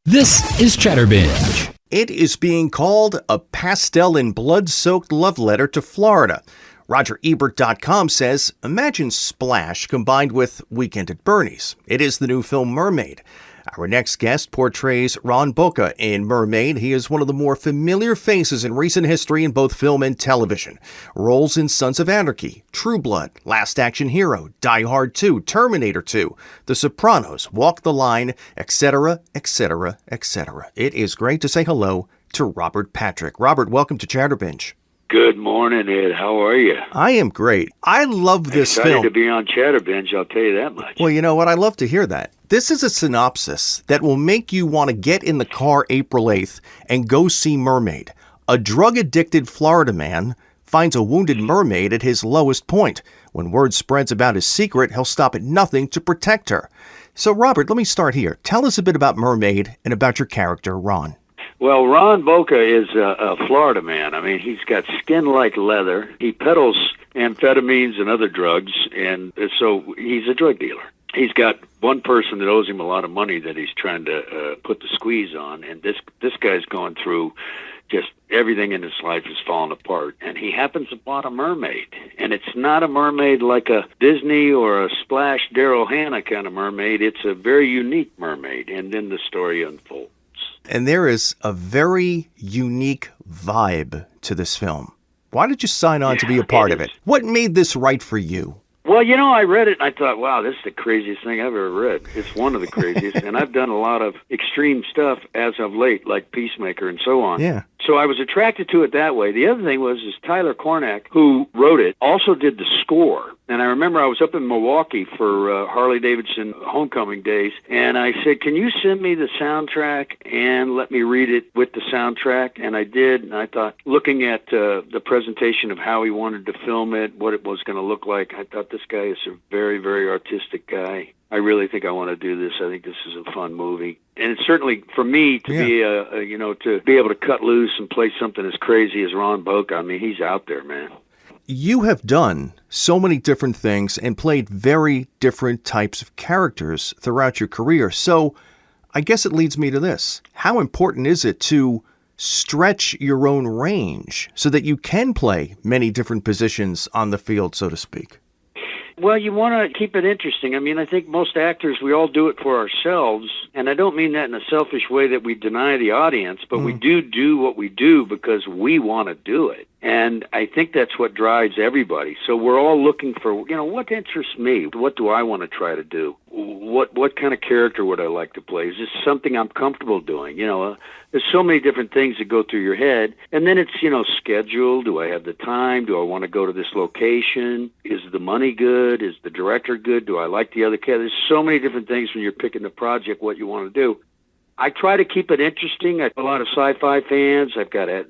This is Chatterbinge. It is being called a pastel and blood-soaked love letter to Florida. RogerEbert.com says, imagine Splash combined with Weekend at Bernie's. It is the new film Mermaid. Our next guest portrays Ron Boca in Mermaid. He is one of the more familiar faces in recent history in both film and television. Roles in Sons of Anarchy, True Blood, Last Action Hero, Die Hard 2, Terminator 2, The Sopranos, Walk the Line, etc., etc., etc. It is great to say hello to Robert Patrick. Robert, welcome to Chatterbinge. Good morning, Ed. How are you? I am great. I love this Excited film. to be on Chatterbinge, I'll tell you that much. Well, you know what? I love to hear that. This is a synopsis that will make you want to get in the car April 8th and go see Mermaid. A drug-addicted Florida man finds a wounded mermaid at his lowest point. When word spreads about his secret, he'll stop at nothing to protect her. So, Robert, let me start here. Tell us a bit about Mermaid and about your character, Ron. Well, Ron Boca is a Florida man. I mean, he's got skin like leather. He peddles amphetamines and other drugs, and so he's a drug dealer. He's got one person that owes him a lot of money that he's trying to put the squeeze on, and this guy's going through just everything in his life is falling apart, and he happens upon a mermaid, and it's not a mermaid like a Disney or a Splash Daryl Hannah kind of mermaid. It's a very unique mermaid, and then the story unfolds. And there is a very unique vibe to this film. Why did you sign on to be a part of it? What made this right for you? Well, you know, I read it and I thought, wow, this is the craziest thing I've ever read. It's one of the craziest. And I've done a lot of extreme stuff as of late, like Peacemaker and so on. Yeah. So I was attracted to it that way. The other thing was Tyler Cornack, who wrote it, also did the score. And I remember I was up in Milwaukee for Harley-Davidson homecoming days, and I said, can you send me the soundtrack and let me read it with the soundtrack? And I did, and I thought, looking at the presentation of how he wanted to film it, what it was going to look like, I thought this guy is a very, very artistic guy. I really think I want to do this. I think this is a fun movie. And it's certainly, for me, to be, to be able to cut loose and play something as crazy as Ron Boca, I mean, he's out there, man. You have done so many different things and played very different types of characters throughout your career. So I guess it leads me to this. How important is it to stretch your own range so that you can play many different positions on the field, so to speak? Well, you want to keep it interesting. I mean, I think most actors, we all do it for ourselves. And I don't mean that in a selfish way that we deny the audience, but we do what we do because we want to do it. And I think that's what drives everybody. So we're all looking for, what interests me? What do I want to try to do? What kind of character would I like to play? Is this something I'm comfortable doing? There's so many different things that go through your head. And then it's, schedule. Do I have the time? Do I want to go to this location? Is the money good? Is the director good? Do I like the other character? There's so many different things when you're picking the project, what you want to do. I try to keep it interesting. I have a lot of sci-fi fans.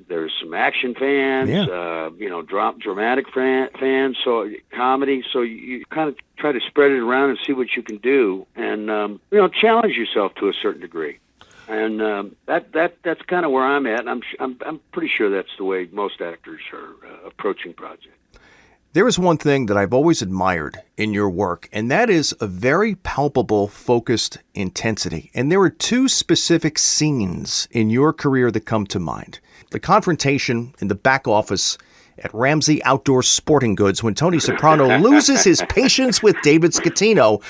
There's some action fans, dramatic fans, so comedy. So you kind of try to spread it around and see what you can do, and challenge yourself to a certain degree. And that's kind of where I'm at. And I'm pretty sure that's the way most actors are approaching projects. There is one thing that I've always admired in your work, and that is a very palpable, focused intensity. And there are two specific scenes in your career that come to mind. The confrontation in the back office at Ramsey Outdoor Sporting Goods when Tony Soprano loses his patience with David Scatino.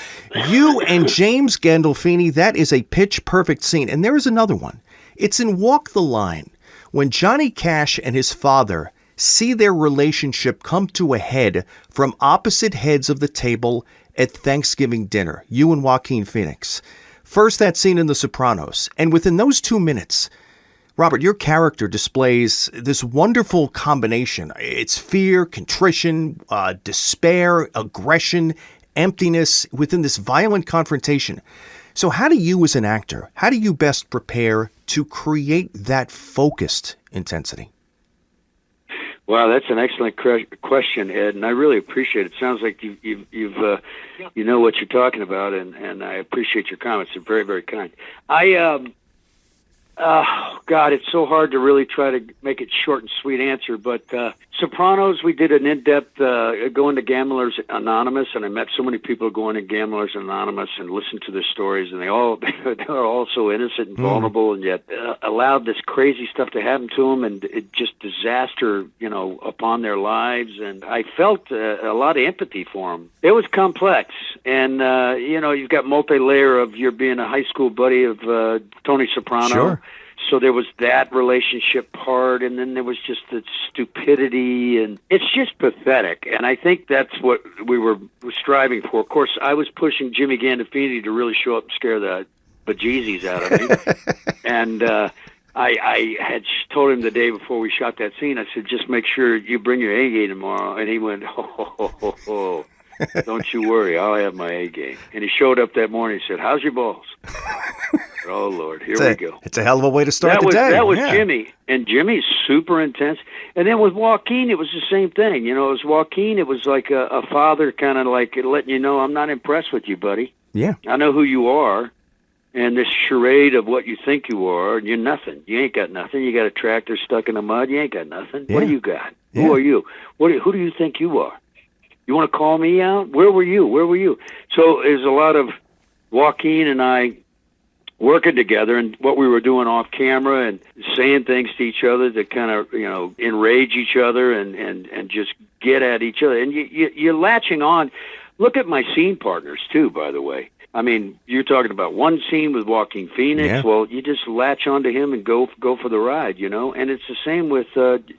You and James Gandolfini, that is a pitch-perfect scene. And there is another one. It's in Walk the Line when Johnny Cash and his father see their relationship come to a head from opposite heads of the table at Thanksgiving dinner, you and Joaquin Phoenix. First, that scene in The Sopranos. And within those 2 minutes, Robert, your character displays this wonderful combination. It's fear, contrition, despair, aggression, emptiness within this violent confrontation. So how do you as an actor, how do you best prepare to create that focused intensity? Wow, that's an excellent question, Ed, and I really appreciate it. It sounds like you know what you're talking about, and I appreciate your comments. They're very, very kind. Oh, God, it's so hard to really try to make it short and sweet answer. But Sopranos, we did an in-depth going to Gamblers Anonymous, and I met so many people going to Gamblers Anonymous and listened to their stories, and they were all so innocent and vulnerable, and yet allowed this crazy stuff to happen to them, and it just disaster, upon their lives. And I felt a lot of empathy for them. It was complex, and you've got multi-layer of you're being a high school buddy of Tony Soprano. Sure. So there was that relationship part, and then there was just the stupidity, and it's just pathetic. And I think that's what we were striving for. Of course, I was pushing Jimmy Gandolfini to really show up and scare the bejesus out of me. And I had told him the day before we shot that scene, I said, just make sure you bring your A game tomorrow. And he went, ho. Don't you worry, I'll have my A game. And he showed up that morning. He said, how's your balls? Oh, Lord, here we go. It's a hell of a way to start the day. That was Jimmy, and Jimmy's super intense. And then with Joaquin, it was the same thing. It was Joaquin, it was like a father kind of like letting you know, I'm not impressed with you, buddy. Yeah. I know who you are, and this charade of what you think you are, and you're nothing. You ain't got nothing. You got a tractor stuck in the mud. You ain't got nothing. Yeah. What do you got? Yeah. Who are you? Who do you think you are? You want to call me out? Where were you? So there's a lot of Joaquin and I working together, and what we were doing off camera and saying things to each other that kind of, enrage each other and just get at each other. And you're latching on. Look at my scene partners, too, by the way. I mean, you're talking about one scene with Joaquin Phoenix. Yeah. Well, you just latch onto him and go for the ride, And it's the same with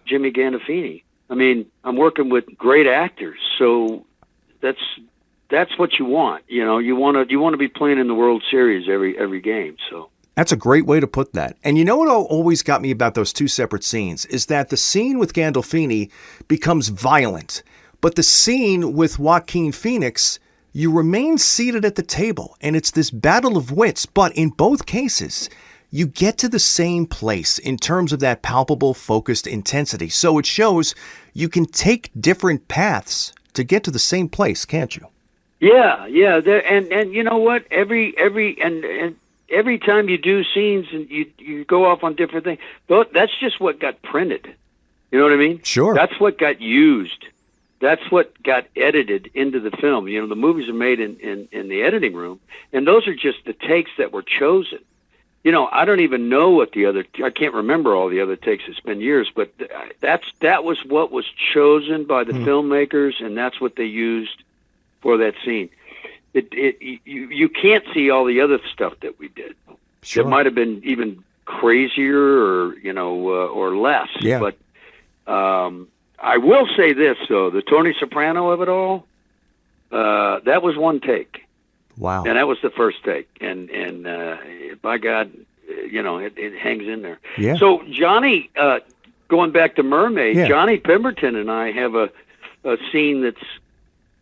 Jimmy Gandolfini. I mean, I'm working with great actors, so that's what you want. You want to be playing in the World Series every game. So that's a great way to put that. And you know what always got me about those two separate scenes is that the scene with Gandolfini becomes violent, but the scene with Joaquin Phoenix, you remain seated at the table, and it's this battle of wits. But in both cases, you get to the same place in terms of that palpable, focused intensity. So it shows you can take different paths to get to the same place, can't you? Yeah. And you know what? Every time you do scenes and you go off on different things, that's just what got printed. You know what I mean? Sure. That's what got used. That's what got edited into the film. The movies are made in the editing room, and those are just the takes that were chosen. I don't even know what I can't remember all the other takes. It's been years, but that was what was chosen by the filmmakers, and that's what they used for that scene. You can't see all the other stuff that we did. Sure. It might have been even crazier or less. Yeah. But I will say this, though. The Tony Soprano of it all, that was one take. Wow. And that was the first take. And by God, it hangs in there. Yeah. So Johnny, going back to Mermaid, yeah. Johnny Pemberton and I have a scene that's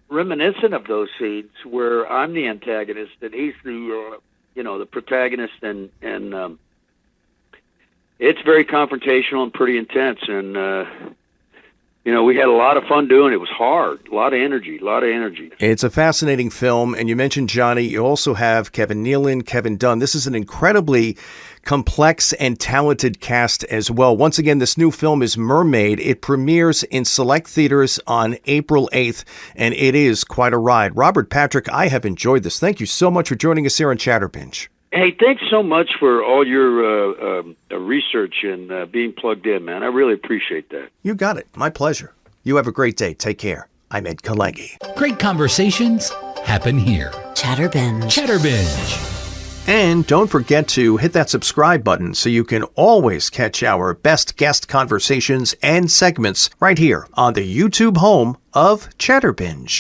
reminiscent of those scenes where I'm the antagonist and he's the protagonist, and it's very confrontational and pretty intense, and we had a lot of fun doing it. It was hard, a lot of energy. It's a fascinating film, and you mentioned Johnny. You also have Kevin Nealon, Kevin Dunn. This is an incredibly complex and talented cast as well. Once again, this new film is Mermaid. It premieres in select theaters on April 8th, and it is quite a ride. Robert Patrick, I have enjoyed this. Thank you so much for joining us here on Chatterbinge. Hey, thanks so much for all your research and being plugged in, man. I really appreciate that. You got it. My pleasure. You have a great day. Take care. I'm Ed Kalegi. Great conversations happen here. Chatterbinge. And don't forget to hit that subscribe button so you can always catch our best guest conversations and segments right here on the YouTube home of Chatterbinge.